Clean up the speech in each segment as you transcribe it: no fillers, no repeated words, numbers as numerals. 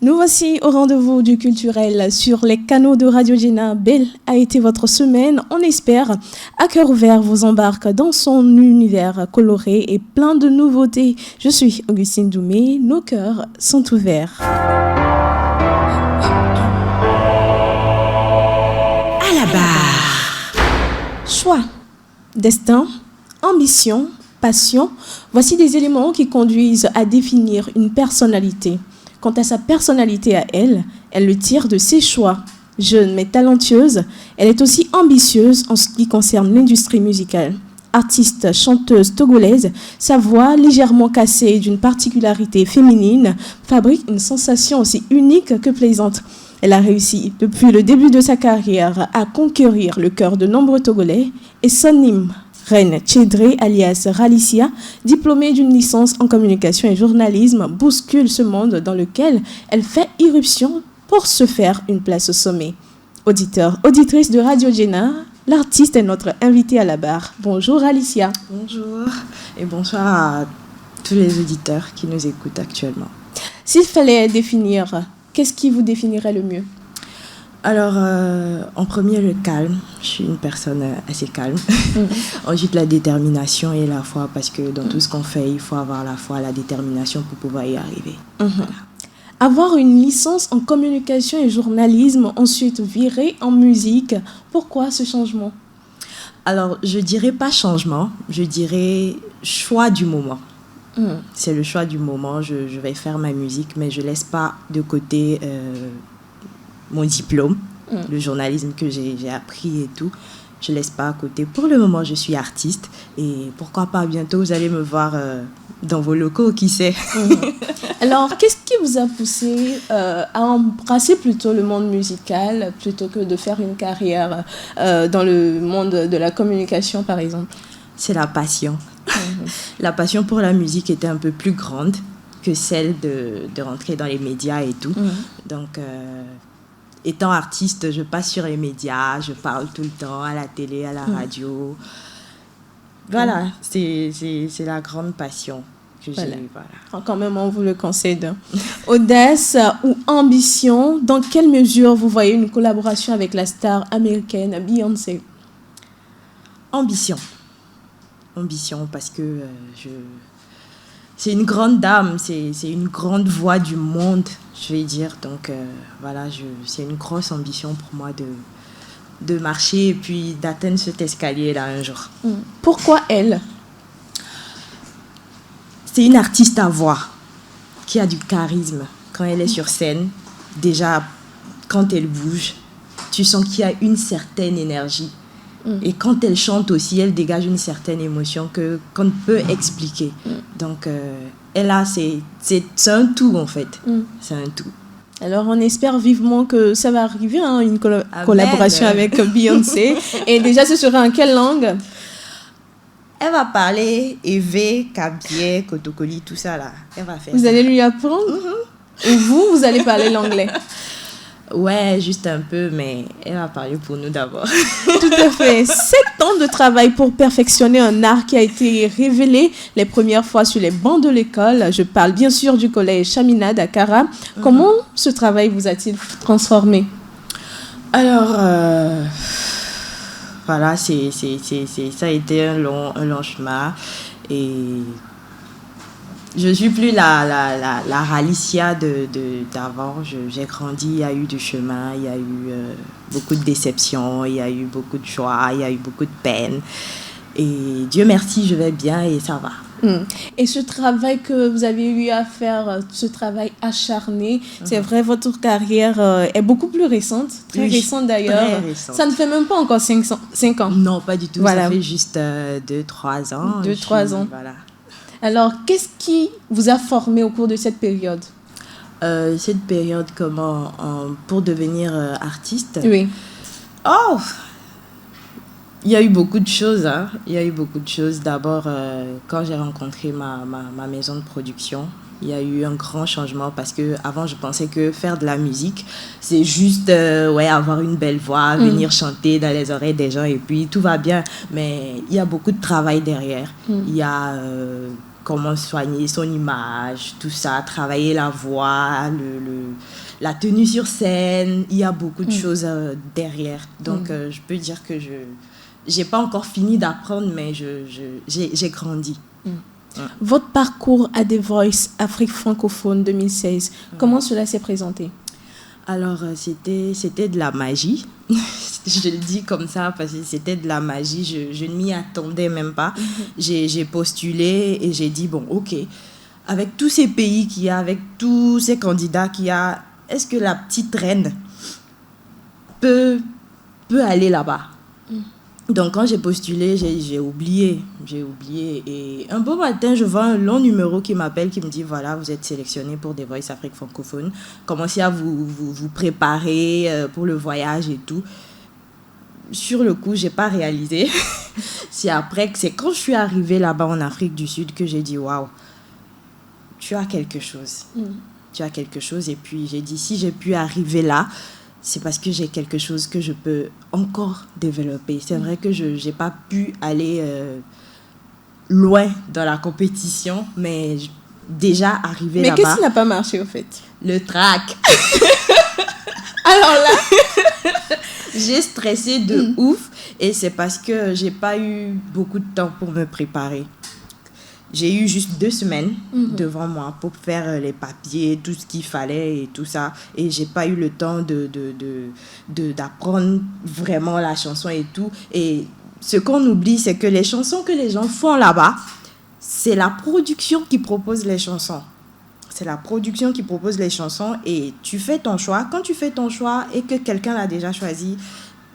Nous voici au rendez-vous du culturel sur les canaux de Radio Géna. Belle a été votre semaine. On espère, à cœur ouvert, vous embarque dans son univers coloré et plein de nouveautés. Je suis Augustine Doumé. Nos cœurs sont ouverts. À la barre. Choix, destin, ambition, passion. Voici des éléments qui conduisent à définir une personnalité. Quant à sa personnalité à elle, elle le tire de ses choix. Jeune mais talentueuse, elle est aussi ambitieuse en ce qui concerne l'industrie musicale. Artiste, chanteuse togolaise, sa voix légèrement cassée d'une particularité féminine fabrique une sensation aussi unique que plaisante. Elle a réussi, depuis le début de sa carrière, à conquérir le cœur de nombreux Togolais et son hymne, Reine Tchedré, alias Ralicia, diplômée d'une licence en communication et journalisme, bouscule ce monde dans lequel elle fait irruption pour se faire une place au sommet. Auditeur, auditrice de Radio Géna, l'artiste est notre invitée à la barre. Bonjour Ralicia. Bonjour et bonsoir à tous les auditeurs qui nous écoutent actuellement. S'il fallait définir, qu'est-ce qui vous définirait le mieux ? Alors, en premier, le calme. Je suis une personne assez calme. Ensuite, la détermination et la foi, parce que dans tout ce qu'on fait, il faut avoir la foi, la détermination pour pouvoir y arriver. Voilà. Avoir une licence en communication et journalisme, ensuite virer en musique, pourquoi ce changement ? Alors, je dirais pas changement, je dirais choix du moment. C'est le choix du moment. Je vais faire ma musique, mais je laisse pas de côté mon diplôme, le journalisme que j'ai appris et tout. Je laisse pas à côté. Pour le moment, je suis artiste et pourquoi pas bientôt vous allez me voir dans vos locaux, qui sait. Alors, qu'est-ce qui vous a poussé à embrasser plutôt le monde musical plutôt que de faire une carrière dans le monde de la communication, par exemple ? C'est la passion. La passion pour la musique était un peu plus grande que celle de rentrer dans les médias et tout. Donc, étant artiste, je passe sur les médias, je parle tout le temps à la télé, à la radio. Voilà, c'est la grande passion que j'ai. Voilà. Quand même, on vous le concède. Audace ou ambition, dans quelle mesure vous voyez une collaboration avec la star américaine Beyoncé ? Ambition, parce que c'est une grande dame, c'est une grande voix du monde, je vais dire. Donc voilà, c'est une grosse ambition pour moi de marcher et puis d'atteindre cet escalier-là un jour. Pourquoi elle ? C'est une artiste à voix qui a du charisme. Quand elle est sur scène, déjà, quand elle bouge, tu sens qu'il y a une certaine énergie. Et quand elle chante aussi, elle dégage une certaine émotion qu'on peut expliquer. Donc, elle a, c'est un tout en fait. C'est un tout. Alors, on espère vivement que ça va arriver, une collaboration avec Beyoncé. Et déjà, ce sera en quelle langue ? Elle va parler Evé, Kabié, Kotokoli, tout ça là. Elle va faire. Vous allez lui apprendre ? Ou vous allez parler l'anglais ? Ouais, juste un peu, mais elle va parler pour nous d'abord. Tout à fait. 7 ans de travail pour perfectionner un art qui a été révélé les premières fois sur les bancs de l'école. Je parle bien sûr du collège Chamina d'Akara. Comment ce travail vous a-t-il transformé ? Alors, voilà, ça a été un long chemin et je suis plus la Ralicia d'avant. J'ai grandi, il y a eu du chemin, il y a eu beaucoup de déceptions, il y a eu beaucoup de joie, il y a eu beaucoup de peine. Et Dieu merci, je vais bien et ça va. Et ce travail que vous avez eu à faire, ce travail acharné, c'est vrai, votre carrière est beaucoup plus récente, très récente d'ailleurs. Très récente. Ça ne fait même pas encore 5 ans. Non, pas du tout, voilà. Ça fait juste 2-3 ans. 2-3 ans. Voilà. Alors, qu'est-ce qui vous a formé au cours de cette période ? Cette période, pour devenir artiste ? Oui. Oh, il y a eu beaucoup de choses. Il y a eu beaucoup de choses. D'abord, quand j'ai rencontré ma maison de production, il y a eu un grand changement parce qu'avant, je pensais que faire de la musique, c'est juste avoir une belle voix, venir chanter dans les oreilles des gens et puis tout va bien. Mais il y a beaucoup de travail derrière. Il y a comment soigner son image, tout ça, travailler la voix, la tenue sur scène. Il y a beaucoup de choses derrière. Donc, je peux dire que je n'ai pas encore fini d'apprendre, mais j'ai grandi. Votre parcours à The Voice Afrique francophone 2016, comment cela s'est présenté? Alors, c'était de la magie. Je le dis comme ça parce que c'était de la magie. Je ne m'y attendais même pas. J'ai postulé et j'ai dit, bon, ok, avec tous ces pays qu'il y a, avec tous ces candidats qu'il y a, est-ce que la petite reine peut aller là-bas? Donc, quand j'ai postulé, j'ai oublié. Et un beau matin, je vois un long numéro qui m'appelle, qui me dit, voilà, vous êtes sélectionné pour The Voice Afrique francophone. Commencez à vous préparer pour le voyage et tout. Sur le coup, je n'ai pas réalisé. C'est quand je suis arrivée là-bas en Afrique du Sud que j'ai dit, waouh, tu as quelque chose. Tu as quelque chose. Et puis, j'ai dit, si j'ai pu arriver là, c'est parce que j'ai quelque chose que je peux encore développer. C'est vrai que je n'ai pas pu aller loin dans la compétition, mais déjà arrivé là-bas... Mais qu'est-ce qui n'a pas marché, au fait? Le track. Alors là, j'ai stressé de ouf, et c'est parce que je n'ai pas eu beaucoup de temps pour me préparer. J'ai eu juste 2 semaines devant moi pour faire les papiers, tout ce qu'il fallait et tout ça. Et je n'ai pas eu le temps d'apprendre vraiment la chanson et tout. Et ce qu'on oublie, c'est que les chansons que les gens font là-bas, c'est la production qui propose les chansons. C'est la production qui propose les chansons et tu fais ton choix. Quand tu fais ton choix et que quelqu'un l'a déjà choisi,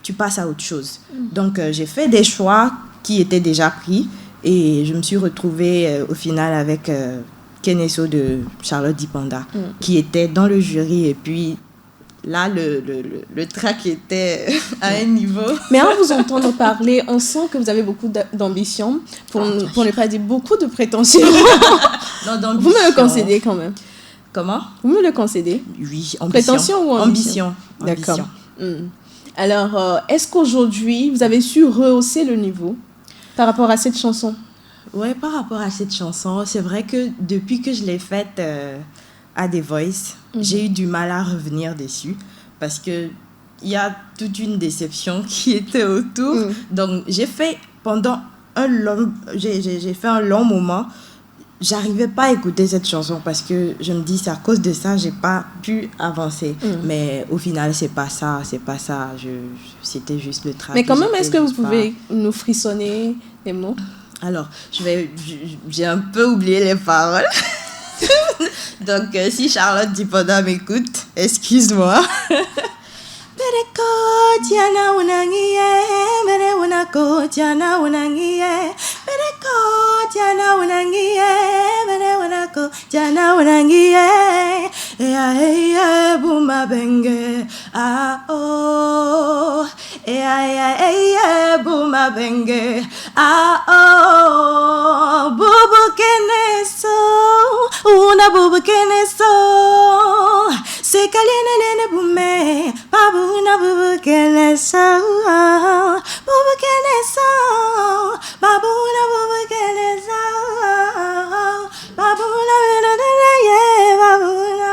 tu passes à autre chose. Donc, j'ai fait des choix qui étaient déjà pris. Et je me suis retrouvée au final avec Keneso de Charlotte Dipanda, qui était dans le jury. Et puis là, le track était à un niveau. Mais en vous entendant parler, on sent que vous avez beaucoup d'ambition, pour ne pas dire beaucoup de prétention. Non, d'ambition. Vous me le concédez quand même. Comment? Vous me le concédez? Oui, ambition. Prétention ou ambition? D'accord. Alors, est-ce qu'aujourd'hui, vous avez su rehausser le niveau par rapport à cette chanson? Ouais, par rapport à cette chanson, c'est vrai que depuis que je l'ai faite à The Voice, j'ai eu du mal à revenir dessus parce que il y a toute une déception qui était autour. Donc, j'ai fait un long moment, j'arrivais pas à écouter cette chanson parce que je me dis c'est à cause de ça j'ai pas pu avancer. Mais au final c'est pas ça. C'était juste le travail. Mais quand même, est-ce que vous pouvez nous frissonner les mots? Alors, j'ai un peu oublié les paroles. Donc, si Charlotte Dipanda m'écoute, excuse-moi. Bereko tiana unangie, bere unako tiana unangie, bereko tiana unangie, bere unako tiana unangie, ea buma benge, ah oh, ea buma benge, ah oh, bubu keneso, una bubu keneso, se kaliene lene bume, babuna bubu keneso, bubu keneso, babuna bubu keneso, babuna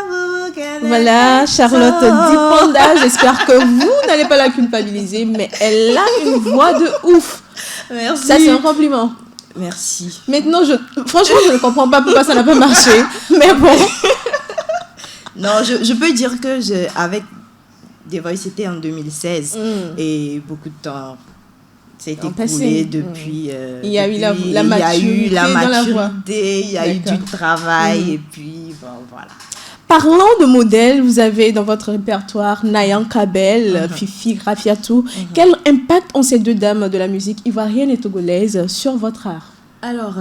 bubu keneso. Voilà, Charlotte Dipanda, j'espère que vous n'allez pas la culpabiliser, mais elle a une voix de ouf. Merci. Ça, c'est un compliment. Merci. Maintenant, franchement, je ne comprends pas pourquoi ça n'a pas marché. Mais bon. Non, je peux dire que avec The Voice, c'était en 2016. Et beaucoup de temps ça a été écoulé depuis. Il y a eu la maturité, il y a eu du travail. Et puis, bon, voilà. Parlant de modèles, vous avez dans votre répertoire Nayan Kabel, Fifi Rafiatou. Quel impact ont ces deux dames de la musique ivoirienne et togolaise sur votre art? Alors,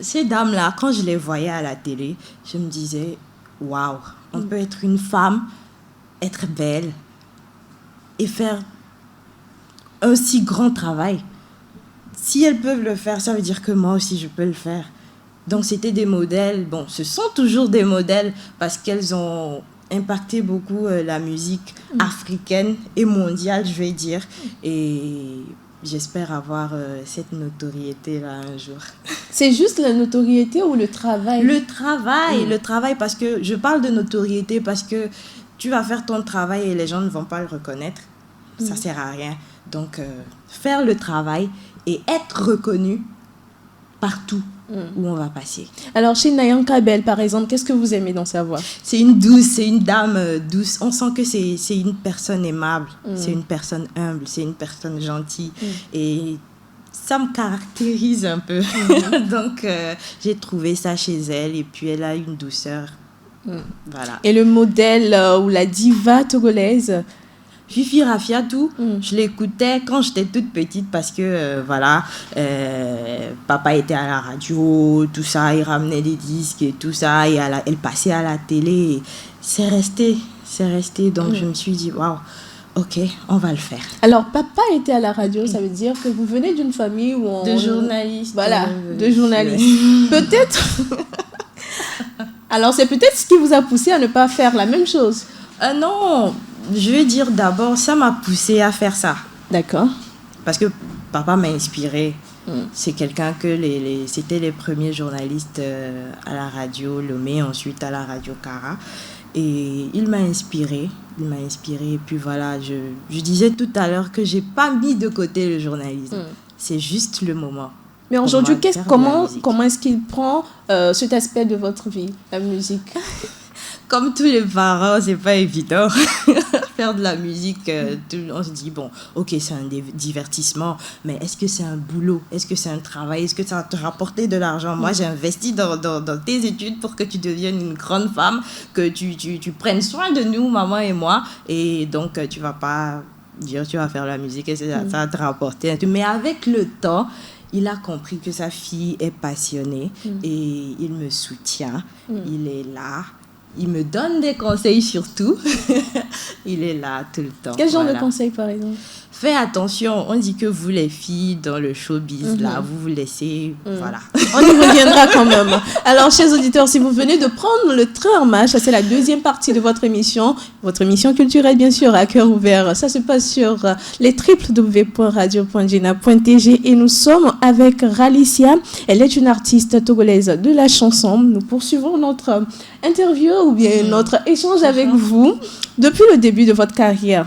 ces dames-là, quand je les voyais à la télé, je me disais, waouh, on peut être une femme, être belle et faire un si grand travail. Si elles peuvent le faire, ça veut dire que moi aussi je peux le faire. Donc c'était des modèles, bon, ce sont toujours des modèles parce qu'elles ont impacté beaucoup la musique africaine et mondiale, je vais dire. Et j'espère avoir cette notoriété-là un jour. C'est juste la notoriété ou le travail? Le travail, parce que je parle de notoriété parce que tu vas faire ton travail et les gens ne vont pas le reconnaître. Ça sert à rien. Donc, faire le travail et être reconnu partout où on va passer. Alors, chez Nayan Kabel, par exemple, qu'est-ce que vous aimez dans sa voix? C'est une douce, c'est une dame douce. On sent que c'est une personne aimable, c'est une personne humble, c'est une personne gentille. Et ça me caractérise un peu. Donc, j'ai trouvé ça chez elle et puis elle a une douceur. Voilà. Et le modèle ou la diva togolaise? Fifi Rafiatou, je l'écoutais quand j'étais toute petite parce que, papa était à la radio, tout ça, il ramenait des disques et tout ça, et elle passait à la télé. Et c'est resté. Donc, je me suis dit, waouh, ok, on va le faire. Alors, papa était à la radio, ça veut dire que vous venez d'une famille où on... De journalistes. Voilà, de journalistes. Peut-être... Alors, c'est peut-être ce qui vous a poussé à ne pas faire la même chose. Non, je vais dire d'abord, ça m'a poussé à faire ça. D'accord. Parce que papa m'a inspiré. C'est quelqu'un que c'était les premiers journalistes à la radio Lomé, ensuite à la radio Cara. Et il m'a inspiré. Et puis voilà, je disais tout à l'heure que j'ai pas mis de côté le journalisme. C'est juste le moment. Mais aujourd'hui, comment est-ce qu'il prend cet aspect de votre vie, la musique? Comme tous les parents, c'est pas évident. Faire de la musique, on se dit, bon, ok, c'est un divertissement, mais est-ce que c'est un boulot? Est-ce que c'est un travail? Est-ce que ça va te rapporter de l'argent? Moi, j'ai investi dans tes études pour que tu deviennes une grande femme, que tu prennes soin de nous, maman et moi, et donc tu vas pas dire tu vas faire la musique et ça va te rapporter. Mais avec le temps, il a compris que sa fille est passionnée et il me soutient, il est là. Il me donne des conseils surtout. Il est là tout le temps. Quel genre de conseils, par exemple? Fais attention, on dit que vous les filles dans le showbiz, là, vous laissez, voilà. On y reviendra quand même. Alors, chers auditeurs, si vous venez de prendre le train en marche, c'est la deuxième partie de votre émission culturelle, bien sûr, à cœur ouvert. Ça se passe sur les www.radio.gina.tg et nous sommes avec Ralicia. Elle est une artiste togolaise de la chanson. Nous poursuivons notre interview ou bien notre échange avec vous depuis le début de votre carrière.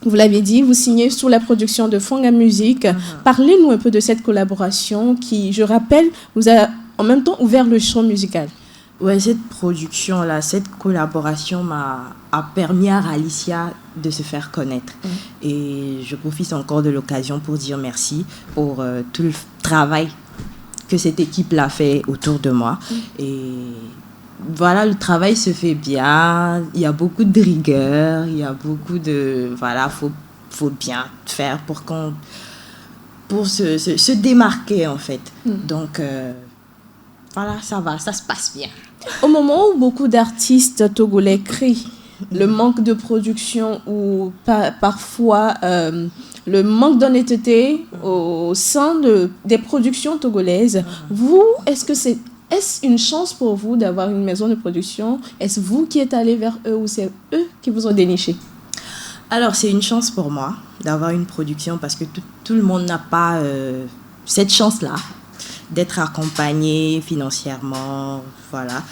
Vous l'avez dit, vous signez sous la production de Fonga Music. Parlez-nous un peu de cette collaboration qui, je rappelle, vous a en même temps ouvert le champ musical. Ouais, cette production-là, cette collaboration a permis à Ralicia de se faire connaître. Et je profite encore de l'occasion pour dire merci pour tout le travail que cette équipe-là fait autour de moi. Et voilà, le travail se fait bien, il y a beaucoup de rigueur, il y a beaucoup de... Voilà, faut bien faire pour se démarquer, en fait. Donc, voilà, ça va, ça se passe bien. Au moment où beaucoup d'artistes togolais crient le manque de production ou parfois le manque d'honnêteté au sein des productions togolaises, est-ce une chance pour vous d'avoir une maison de production? Est-ce vous qui êtes allé vers eux ou c'est eux qui vous ont déniché? Alors, c'est une chance pour moi d'avoir une production parce que tout le monde n'a pas cette chance-là d'être accompagné financièrement, voilà.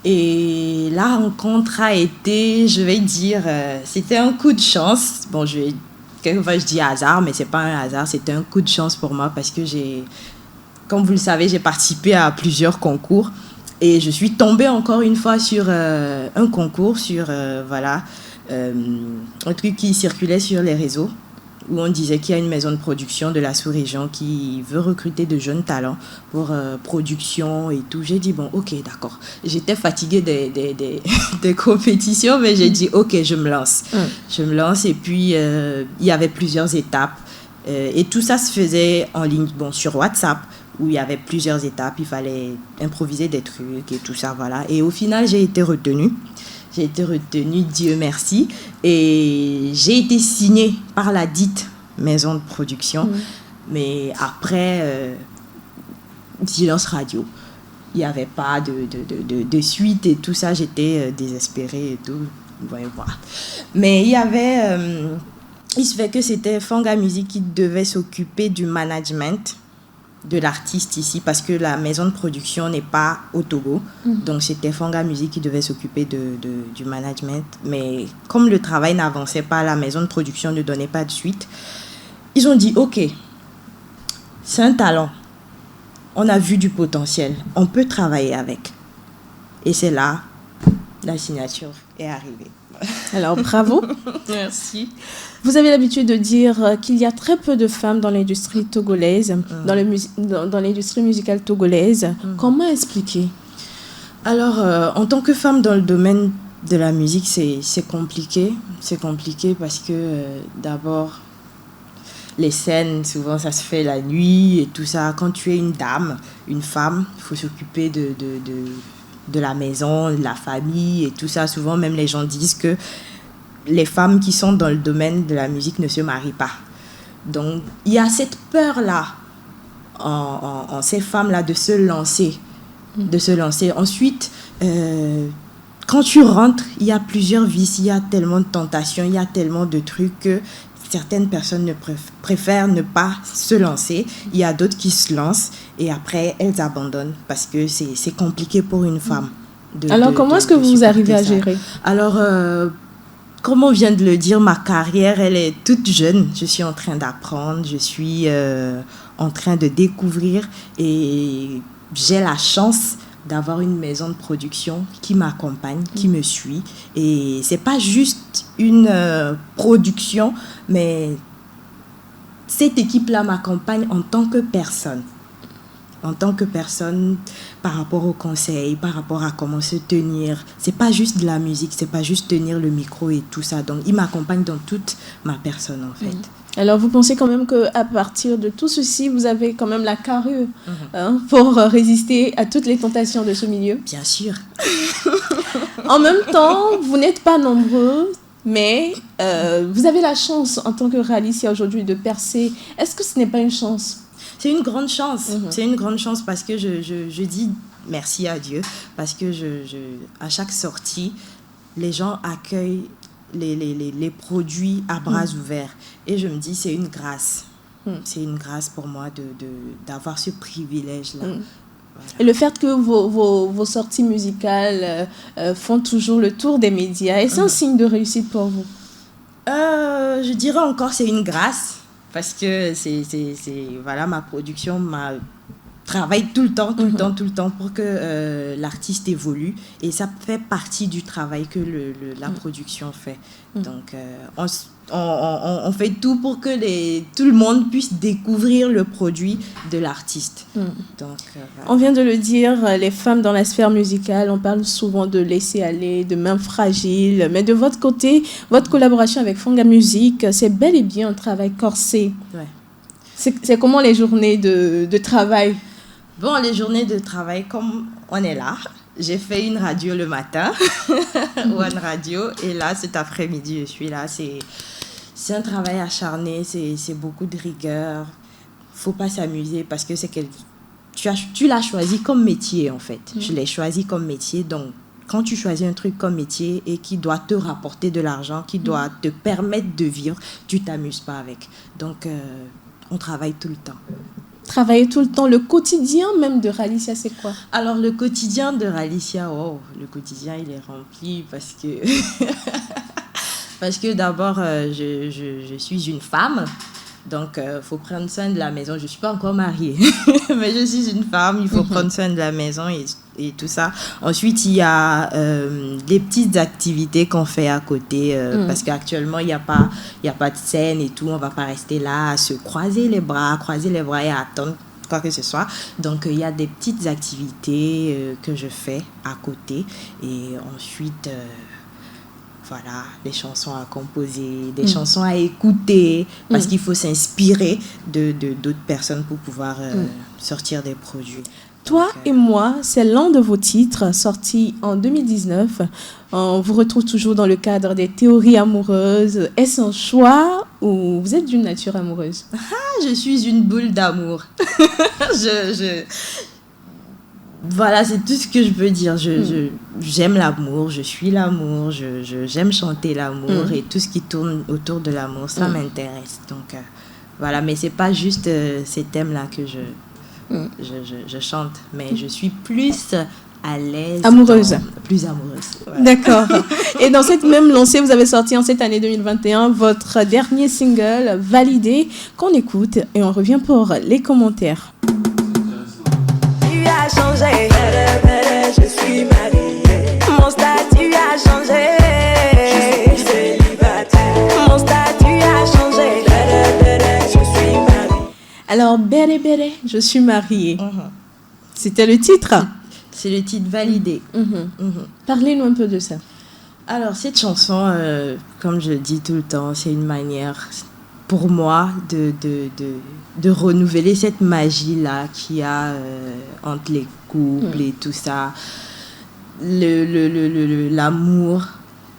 Et la rencontre a été, je vais dire, c'était un coup de chance. Bon, quelquefois je dis hasard, mais c'est pas un hasard, c'était un coup de chance pour moi parce que comme vous le savez, j'ai participé à plusieurs concours et je suis tombée encore une fois sur un concours, sur un truc qui circulait sur les réseaux où on disait qu'il y a une maison de production de la sous-région qui veut recruter de jeunes talents pour production et tout. J'ai dit, bon, ok, d'accord. J'étais fatiguée des compétitions, mais j'ai dit, ok, je me lance. Je me lance et puis il y avait plusieurs étapes. Et tout ça se faisait en ligne, sur WhatsApp, où il y avait plusieurs étapes, il fallait improviser des trucs et tout ça, voilà. Et au final, j'ai été retenue. Dieu merci. Et j'ai été signée par la dite maison de production. Mais après, silence radio. Il n'y avait pas de suite et tout ça. J'étais désespérée et tout. Ouais, voilà. Mais il y avait... il se fait que c'était Fonga Music qui devait s'occuper du management de l'artiste ici, parce que la maison de production n'est pas au Togo. Donc, c'était Fanga Music qui devait s'occuper du management. Mais comme le travail n'avançait pas, la maison de production ne donnait pas de suite. Ils ont dit, OK, c'est un talent. On a vu du potentiel. On peut travailler avec. Et c'est là, la signature est arrivée. Alors, bravo. Merci. Vous avez l'habitude de dire qu'il y a très peu de femmes dans l'industrie togolaise, dans l'industrie musicale togolaise. Comment expliquer? Alors, en tant que femme dans le domaine de la musique, c'est compliqué. C'est compliqué parce que, d'abord, les scènes, souvent, ça se fait la nuit et tout ça. Quand tu es une dame, une femme, il faut s'occuper de la maison, de la famille et tout ça. Souvent, même les gens disent que les femmes qui sont dans le domaine de la musique ne se marient pas. Donc, il y a cette peur-là en ces femmes-là de se lancer. Ensuite, quand tu rentres, il y a plusieurs vices, il y a tellement de tentations, il y a tellement de trucs que certaines personnes préfèrent ne pas se lancer. Il y a d'autres qui se lancent et après, elles abandonnent parce que c'est compliqué pour une femme. Alors, comment est-ce que vous arrivez à gérer? Alors, comme on vient de le dire, ma carrière, elle est toute jeune. Je suis en train d'apprendre, je suis en train de découvrir et j'ai la chance d'avoir une maison de production qui m'accompagne, qui me suit. Et c'est pas juste une production, mais cette équipe-là m'accompagne en tant que personne. En tant que personne, par rapport aux conseils, par rapport à comment se tenir. C'est pas juste de la musique, c'est pas juste tenir le micro et tout ça. Donc, ils m'accompagnent dans toute ma personne, en fait. Alors, vous pensez quand même qu'à partir de tout ceci, vous avez quand même la carrure pour résister à toutes les tentations de ce milieu? Bien sûr. En même temps, vous n'êtes pas nombreux, mais vous avez la chance, en tant que Ralicia aujourd'hui, de percer. Est-ce que ce n'est pas une chance? C'est une grande chance. C'est une grande chance parce que je dis merci à Dieu. Parce que à chaque sortie, les gens accueillent les produits à bras ouverts. Et je me dis, c'est une grâce. C'est une grâce pour moi d'avoir ce privilège-là. Voilà. Et le fait que vos sorties musicales font toujours le tour des médias, est-ce un signe de réussite pour vous? Je dirais encore c'est une grâce. Parce que voilà, ma production travaille tout le temps pour que l'artiste évolue. Et ça fait partie du travail que la production fait. Donc, on fait tout pour que tout le monde puisse découvrir le produit de l'artiste. Donc, voilà. On vient de le dire, les femmes dans la sphère musicale, on parle souvent de laisser aller, de mains fragiles. Mais de votre côté, votre collaboration avec Fanga Music, c'est bel et bien un travail corsé. Ouais. C'est comment les journées de travail? Bon, les journées de travail, comme on est là, j'ai fait une radio le matin, One Radio, et là, cet après-midi, je suis là. C'est un travail acharné, c'est beaucoup de rigueur. Faut pas s'amuser parce que tu l'as choisi comme métier, en fait. Je l'ai choisi comme métier, donc quand tu choisis un truc comme métier et qui doit te rapporter de l'argent, qui doit te permettre de vivre, tu t'amuses pas avec. Donc, on travaille tout le temps. Travailler tout le temps, le quotidien même de Ralicia, c'est quoi? Alors, le quotidien de Ralicia, le quotidien, il est rempli parce que... parce que d'abord, je suis une femme, donc il faut prendre soin de la maison. Je ne suis pas encore mariée, mais je suis une femme, il faut prendre soin de la maison et tout ça. Ensuite, il y a des petites activités qu'on fait à côté, parce qu'actuellement, il n'y a pas de scène et tout. On ne va pas rester là à se croiser les bras et à attendre quoi que ce soit. Donc, il y a des petites activités que je fais à côté. Et ensuite... voilà, des chansons à composer, des chansons à écouter, parce qu'il faut s'inspirer d'autres personnes pour pouvoir sortir des produits. Toi et moi, c'est l'un de vos titres sortis en 2019. On vous retrouve toujours dans le cadre des théories amoureuses. Est-ce un choix ou vous êtes d'une nature amoureuse? Je suis une boule d'amour. Voilà, c'est tout ce que je peux dire. J'aime l'amour, je suis l'amour, j'aime chanter l'amour et tout ce qui tourne autour de l'amour, ça m'intéresse. Donc, voilà, mais c'est pas juste ces thèmes-là que Je chante, mais je suis plus à l'aise. Amoureuse. Plus amoureuse. Voilà. D'accord. Et dans cette même lancée, vous avez sorti en cette année 2021 votre dernier single, Validé, qu'on écoute et on revient pour les commentaires. Tu as changé, je suis mariée. Mon statut a changé, je suis célibataire. Mon statut a changé, je suis mariée. Alors, Béré Béré, je suis mariée. C'était le titre. C'est le titre Validé. Parlez-nous un peu de ça. Alors, cette chanson, comme je le dis tout le temps, c'est une manière pour moi de renouveler cette magie-là qu'il y a entre les couples et tout ça. L'amour,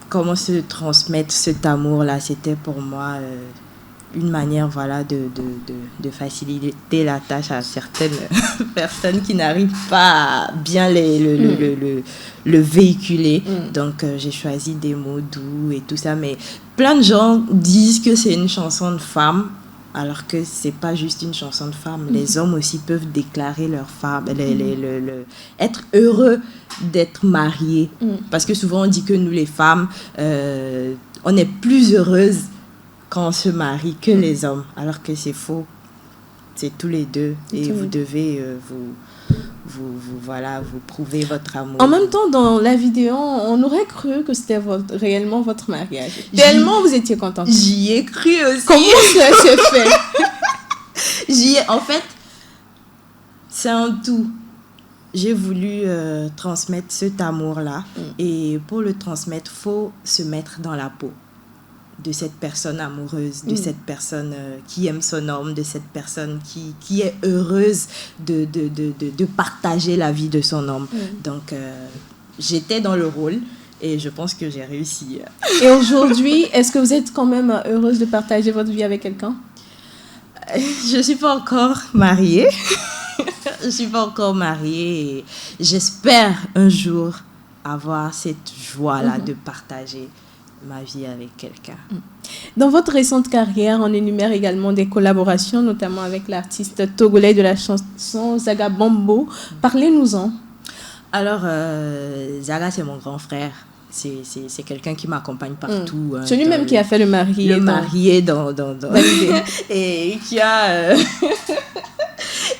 comment se transmettre cet amour-là, c'était pour moi une manière de faciliter la tâche à certaines personnes qui n'arrivent pas à bien le véhiculer. Donc, j'ai choisi des mots doux et tout ça. Mais plein de gens disent que c'est une chanson de femme, alors que c'est pas juste une chanson de femme. Les hommes aussi peuvent déclarer leur femme, être heureux d'être mariés. Parce que souvent, on dit que nous, les femmes, on est plus heureuses quand on se marie que les hommes, alors que c'est faux. C'est tous les deux et vous devez vous prouver votre amour. En même temps, dans la vidéo, on aurait cru que c'était réellement votre mariage. Tellement vous étiez contente. J'y ai cru aussi. Comment cela se fait? En fait, c'est un tout. J'ai voulu transmettre cet amour-là. Et pour le transmettre, il faut se mettre dans la peau de cette personne amoureuse, de cette personne qui aime son homme, de cette personne qui est heureuse de partager la vie de son homme. Donc, j'étais dans le rôle et je pense que j'ai réussi. Et aujourd'hui, est-ce que vous êtes quand même heureuse de partager votre vie avec quelqu'un? Je ne suis pas encore mariée. Je ne suis pas encore mariée et j'espère un jour avoir cette joie-là de partager ma vie avec quelqu'un. Dans votre récente carrière, on énumère également des collaborations, notamment avec l'artiste togolais de la chanson Zaga Bambo. Parlez-nous-en. Alors, Zaga, c'est mon grand frère. C'est quelqu'un qui m'accompagne partout. Celui même qui a fait le marié. Le marié dans et qui a...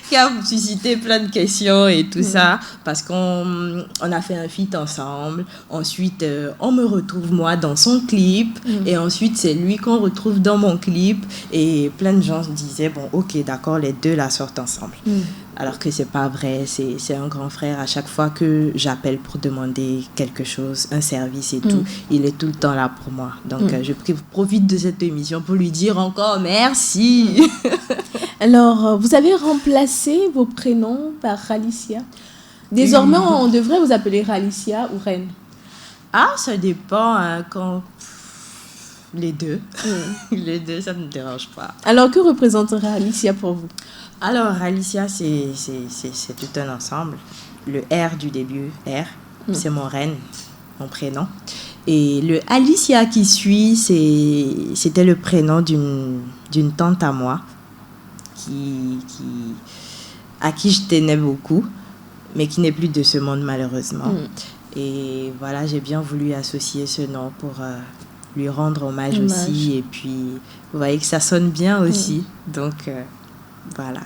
qui a suscité plein de questions et tout ça, parce qu'on a fait un feat ensemble. Ensuite, on me retrouve moi dans son clip, et ensuite c'est lui qu'on retrouve dans mon clip, et plein de gens se disaient, bon, ok, d'accord, les deux la sortent ensemble. Alors que c'est pas vrai, c'est un grand frère. À chaque fois que j'appelle pour demander quelque chose, un service et tout, il est tout le temps là pour moi. Donc, je profite de cette émission pour lui dire encore merci. Alors, vous avez remplacé vos prénoms par Ralicia. Désormais, on devrait vous appeler Ralicia ou Reine. Ah, ça dépend quand... Les deux. Les deux, ça ne me dérange pas. Alors, que représente Ralicia pour vous? Alors, Ralicia, c'est tout un ensemble. Le R du début, R, c'est mon reine, mon prénom. Et le Alicia qui suit, c'était le prénom d'une tante à moi à qui je tenais beaucoup, mais qui n'est plus de ce monde malheureusement. Et voilà, j'ai bien voulu associer ce nom pour lui rendre hommage aussi. Et puis, vous voyez que ça sonne bien aussi. Donc, voilà.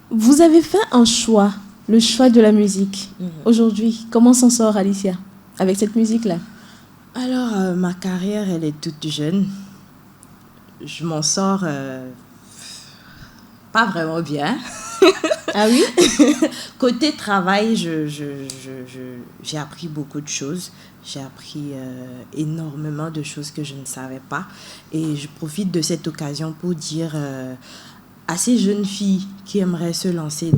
Vous avez fait un choix, le choix de la musique. Aujourd'hui, comment s'en sort Alicia avec cette musique-là? Alors, ma carrière, elle est toute jeune. Je m'en sors pas vraiment bien. Ah oui? Côté travail, j'ai appris beaucoup de choses. J'ai appris énormément de choses que je ne savais pas. Et je profite de cette occasion pour dire à ces jeunes filles qui aimeraient se lancer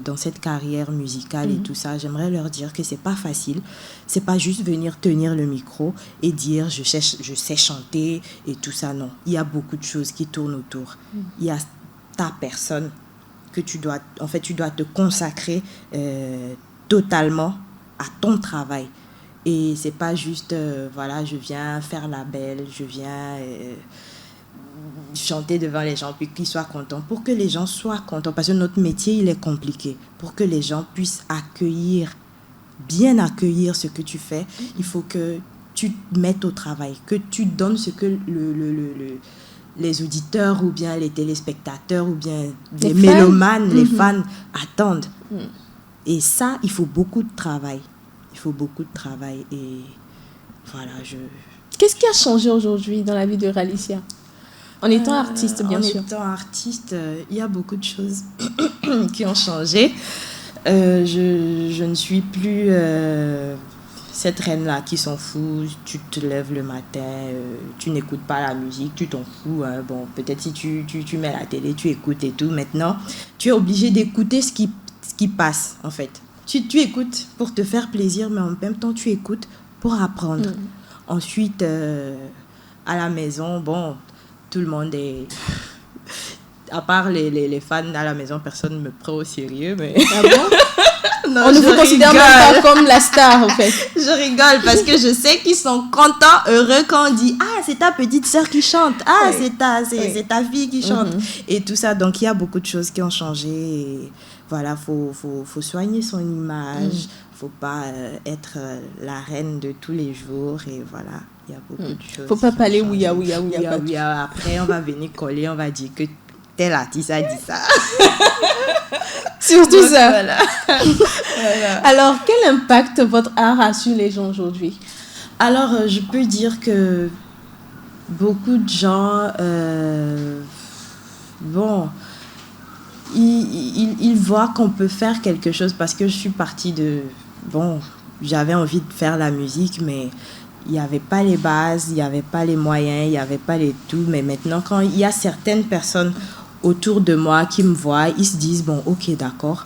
dans cette carrière musicale et tout ça, j'aimerais leur dire que c'est pas facile. C'est pas juste venir tenir le micro et dire je sais chanter et tout ça. Non, il y a beaucoup de choses qui tournent autour. Il y a ta personne que tu dois te consacrer totalement à ton travail. Et c'est pas juste, voilà, je viens faire la belle, je viens chanter devant les gens, puis qu'ils soient contents, pour que les gens soient contents, parce que notre métier, il est compliqué. Pour que les gens puissent bien accueillir ce que tu fais, il faut que tu te mettes au travail, que tu donnes ce que les auditeurs ou bien les téléspectateurs ou bien les mélomanes, les fans attendent. Et ça, il faut beaucoup de travail. Il faut beaucoup de travail. Et voilà, Qu'est-ce qui a changé aujourd'hui dans la vie de Ralicia? En étant artiste, bien sûr. En étant artiste, il y a beaucoup de choses qui ont changé. Je ne suis plus cette reine-là qui s'en fout. Tu te lèves le matin, tu n'écoutes pas la musique, tu t'en fous. Hein. Bon, peut-être si tu mets la télé, tu écoutes et tout. Maintenant, tu es obligé d'écouter ce qui passe, en fait. Tu écoutes pour te faire plaisir, mais en même temps, tu écoutes pour apprendre. Ensuite, à la maison, bon, tout le monde est... À part les fans à la maison, personne ne me prend au sérieux, mais... Ah bon? Non, on ne vous considère même pas comme la star, en fait. Je rigole parce que je sais qu'ils sont contents, heureux quand on dit « Ah, c'est ta petite sœur qui chante. Ah, c'est ta fille qui chante. Et tout ça, donc il y a beaucoup de choses qui ont changé. Et voilà, faut soigner son image. Faut pas être la reine de tous les jours. Et voilà, il y a beaucoup de choses. Faut pas parler ouïa. Après, on va venir coller, on va dire que tel artiste a dit ça. Surtout donc, ça. Voilà. Alors, quel impact votre art a sur les gens aujourd'hui? Alors, je peux dire que beaucoup de gens, ils voient qu'on peut faire quelque chose parce que je suis partie de... Bon, j'avais envie de faire la musique, mais il n'y avait pas les bases, il n'y avait pas les moyens, il n'y avait pas les tout. Mais maintenant, quand il y a certaines personnes autour de moi qui me voient, ils se disent, bon, ok, d'accord,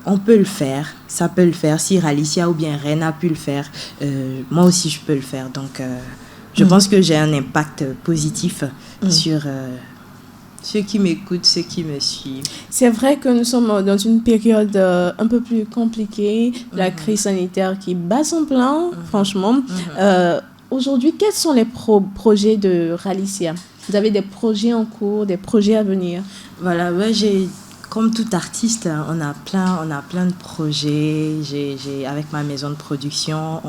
on peut le faire, ça peut le faire. Si Ralicia ou bien Ren a pu le faire, moi aussi, je peux le faire. Donc, je pense que j'ai un impact positif sur ceux qui m'écoutent, ceux qui me suivent. C'est vrai que nous sommes dans une période un peu plus compliquée, la crise sanitaire qui bat son plein, franchement. Aujourd'hui, quels sont les projets de Ralicia? Vous avez des projets en cours, des projets à venir? Voilà, ouais, comme tout artiste, on a plein de projets. Avec ma maison de production,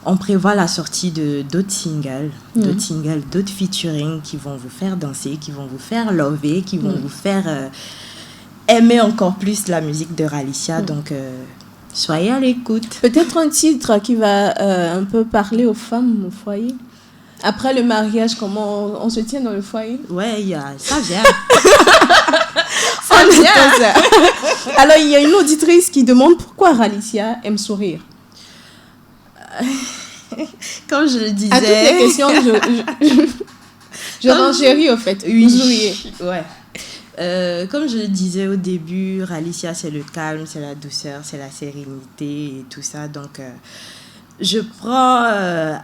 on prévoit la sortie d'autres singles, d'autres featuring qui vont vous faire danser, qui vont vous faire lover, qui vont vous faire aimer encore plus la musique de Ralicia. Donc, soyez à l'écoute. Peut-être un titre qui va un peu parler aux femmes au foyer. Après le mariage, comment on se tient dans le foyer? Ouais, ça vient. Ça vient. Alors, il y a une auditrice qui demande pourquoi Ralicia aime sourire. Comme je le disais... À toutes les questions, je renchéris au fait. Oui, ouais. Comme je le disais au début, Ralicia, c'est le calme, c'est la douceur, c'est la sérénité et tout ça. Donc, je prends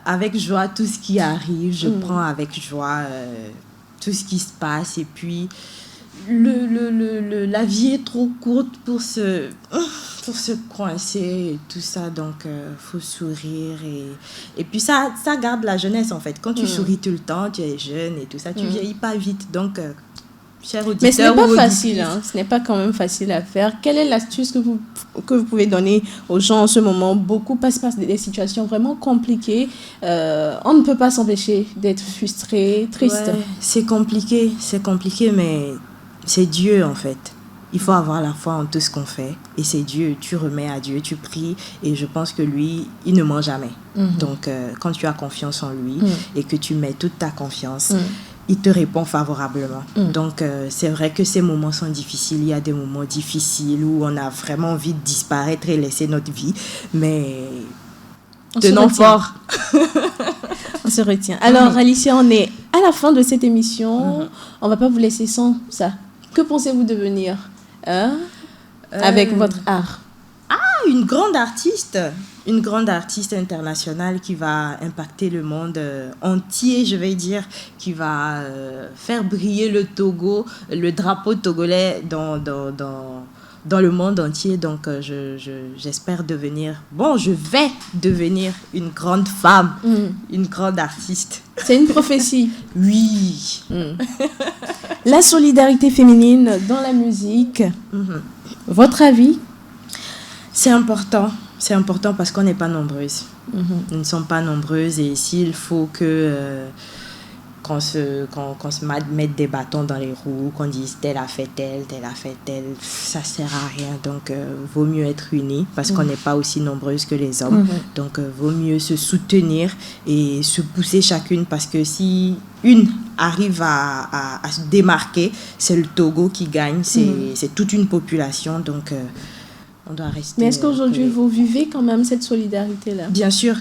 avec joie tout ce qui arrive. Je prends avec joie tout ce qui se passe. Et puis, la vie est trop courte pour se coincer et tout ça. Donc, faut sourire. Et puis, ça garde la jeunesse, en fait. Quand tu souris tout le temps, tu es jeune et tout ça. Tu vieillis pas vite. Donc... chers auditeurs, mais ce n'est pas facile, hein. Ce n'est pas quand même facile à faire. Quelle est l'astuce que vous pouvez donner aux gens en ce moment? Beaucoup passent par des situations vraiment compliquées. On ne peut pas s'empêcher d'être frustré, triste. Ouais, c'est compliqué, mais c'est Dieu en fait. Il faut avoir la foi en tout ce qu'on fait. Et c'est Dieu, tu remets à Dieu, tu pries. Et je pense que lui, il ne ment jamais. Donc, quand tu as confiance en lui et que tu mets toute ta confiance... il te répond favorablement. Donc, c'est vrai que ces moments sont difficiles. Il y a des moments difficiles où on a vraiment envie de disparaître et laisser notre vie. Mais tenons fort. On se retient. Alors, Alicia, on est à la fin de cette émission. On ne va pas vous laisser sans ça. Que pensez-vous devenir avec votre art? Une grande artiste internationale qui va impacter le monde entier, je vais dire, qui va faire briller le Togo, le drapeau togolais dans dans le monde entier. Donc, j'espère devenir... Bon, je vais devenir une grande femme, une grande artiste. C'est une prophétie. Oui. La solidarité féminine dans la musique. Votre avis? C'est important. C'est important parce qu'on n'est pas nombreuses. Nous ne sommes pas nombreuses et s'il faut que... qu'on se mette des bâtons dans les roues, qu'on dise telle a fait telle, ça sert à rien. Donc, vaut mieux être unis parce qu'on n'est pas aussi nombreuses que les hommes. Donc, vaut mieux se soutenir et se pousser chacune parce que si une arrive à se démarquer, c'est le Togo qui gagne, c'est toute une population. Donc, on doit rester... Mais est-ce qu'aujourd'hui, vous vivez quand même cette solidarité-là? Bien sûr,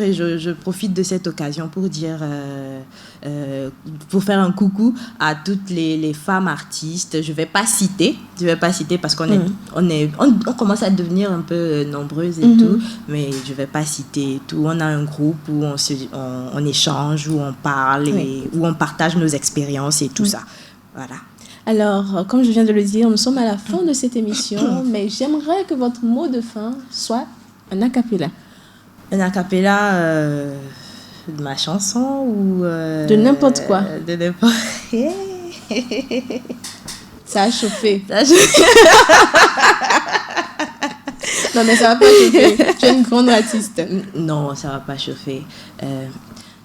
et je profite de cette occasion pour dire, pour faire un coucou à toutes les femmes artistes. Je vais pas citer parce qu'on on commence à devenir un peu nombreuses et tout, mais je vais pas citer tout. On a un groupe où on échange, où on parle et où on partage nos expériences et tout ça. Voilà. Alors, comme je viens de le dire, nous sommes à la fin de cette émission, mais j'aimerais que votre mot de fin soit un a cappella. Un a cappella de ma chanson ou... de n'importe quoi. De n'importe... Ça a chauffé. Non, mais ça va pas chauffer. Tu es une grande artiste. Non, ça va pas chauffer.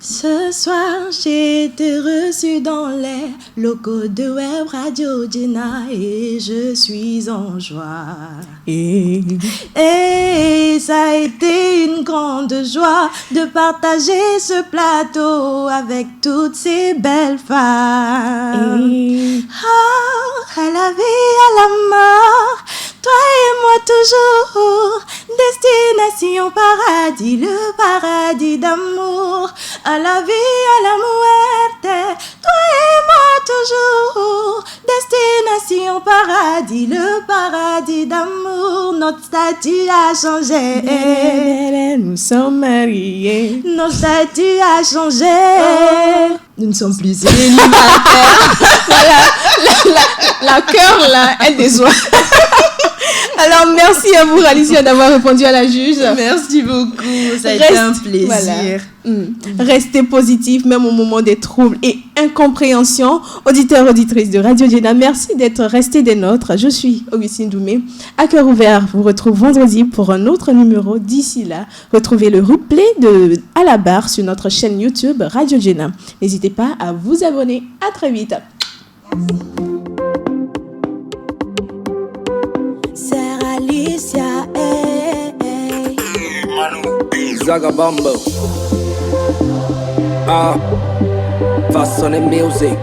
Ce soir, j'ai été reçue dans les locaux de Web Radio Jena et je suis en joie. Et ça a été une grande joie de partager ce plateau avec toutes ces belles femmes. Oh, à la vie, à la mort, toi et moi toujours, destination paradis, le paradis d'amour. À la vie, à la muerte, toi et moi toujours, destination paradis, le paradis d'amour. Notre statut a changé, nous sommes mariés. Notre statut a changé, nous ne sommes plus célibataires. Voilà, la cœur là, elle déçoit. Alors, merci à vous, Alicia, d'avoir répondu à la juge. Merci beaucoup, ça a été un plaisir. Voilà. Restez positifs, même au moment des troubles et incompréhensions. Auditeurs, auditrices de Radio Jena, merci d'être restés des nôtres. Je suis Augustine Doumé. À cœur ouvert, vous retrouve vendredi pour un autre numéro. D'ici là, retrouvez le replay de À la barre sur notre chaîne YouTube Radio Jena. N'hésitez pas à vous abonner. À très vite. Alicia, Zagabambo. Façon de music.